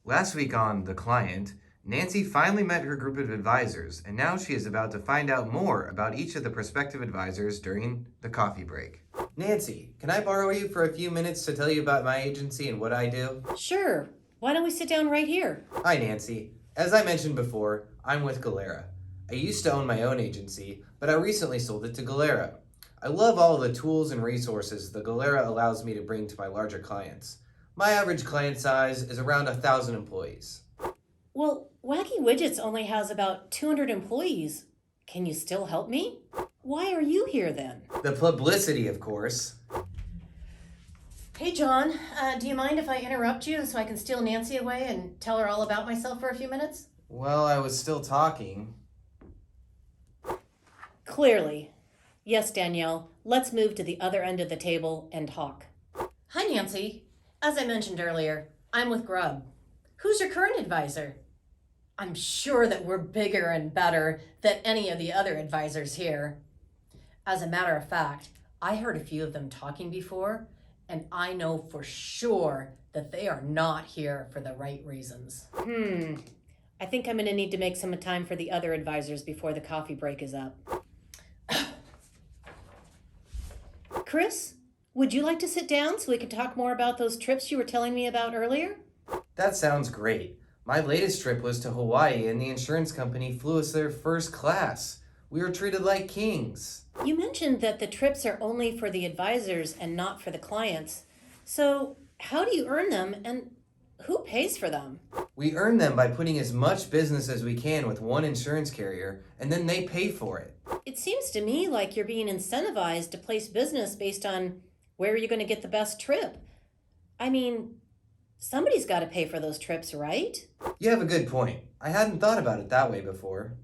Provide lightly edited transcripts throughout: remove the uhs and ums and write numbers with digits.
Last week on The Client, Nancy finally met her group of advisors, and now she is about to find out more about each of the prospective advisors during the coffee break. Nancy, can I borrow you for a few minutes to tell you about my agency and what I do? Sure. Why don't we sit down right here? Hi, Nancy. As I mentioned before, I'm with Galera. I used to own my own agency, but I recently sold it to Galera. I love all the tools and resources the Galera allows me to bring to my larger clients. My average client size is around 1,000 employees. Well, Wacky Widgets only has about 200 employees. Can you still help me? Why are you here then? The publicity, of course. Hey, John, do you mind if I interrupt you so I can steal Nancy away and tell her all about myself for a few minutes? Well, I was still talking. Clearly. Yes, Danielle, let's move to the other end of the table and talk. Hi, Nancy. As I mentioned earlier, I'm with Grub. Who's your current advisor? I'm sure that we're bigger and better than any of the other advisors here. As a matter of fact, I heard a few of them talking before, and I know for sure that they are not here for the right reasons. I think I'm going to need to make some time for the other advisors before the coffee break is up. Chris, would you like to sit down so we can talk more about those trips you were telling me about earlier? That sounds great. My latest trip was to Hawaii, and the insurance company flew us there first class. We were treated like kings. You mentioned that the trips are only for the advisors and not for the clients. So, how do you earn them and who pays for them? We earn them by putting as much business as we can with one insurance carrier, and then they pay for it. It seems to me like you're being incentivized to place business based on where you're going to get the best trip. I mean, somebody's got to pay for those trips, right? You have a good point. I hadn't thought about it that way before.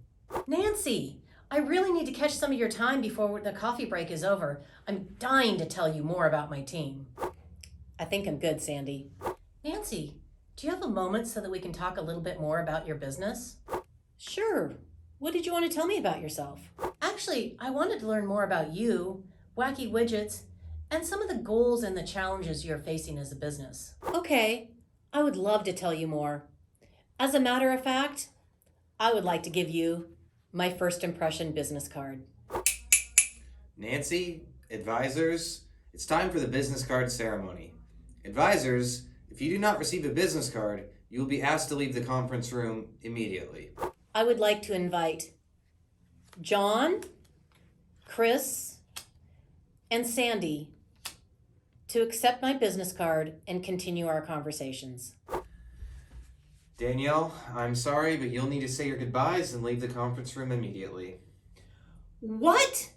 Nancy, I really need to catch some of your time before the coffee break is over. I'm dying to tell you more about my team. I think I'm good, Sandy. Nancy, do you have a moment so that we can talk a little bit more about your business? Sure. What did you want to tell me about yourself? Actually, I wanted to learn more about you, Wacky Widgets, and some of the goals and the challenges you're facing as a business. Okay, I would love to tell you more. As a matter of fact, I would like to give you my first impression business card. Nancy, advisors, it's time for the business card ceremony. Advisors, if you do not receive a business card, you will be asked to leave the conference room immediately. I would like to invite John, Chris, and Sandy to accept my business card and continue our conversations. Danielle, I'm sorry, but you'll need to say your goodbyes and leave the conference room immediately. What?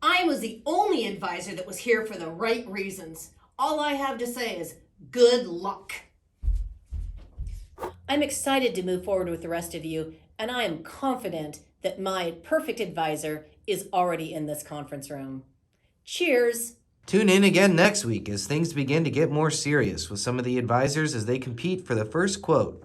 I was the only advisor that was here for the right reasons. All I have to say is good luck. I'm excited to move forward with the rest of you, and I am confident that my perfect advisor is already in this conference room. Cheers! Tune in again next week as things begin to get more serious with some of the advisors as they compete for the first quote.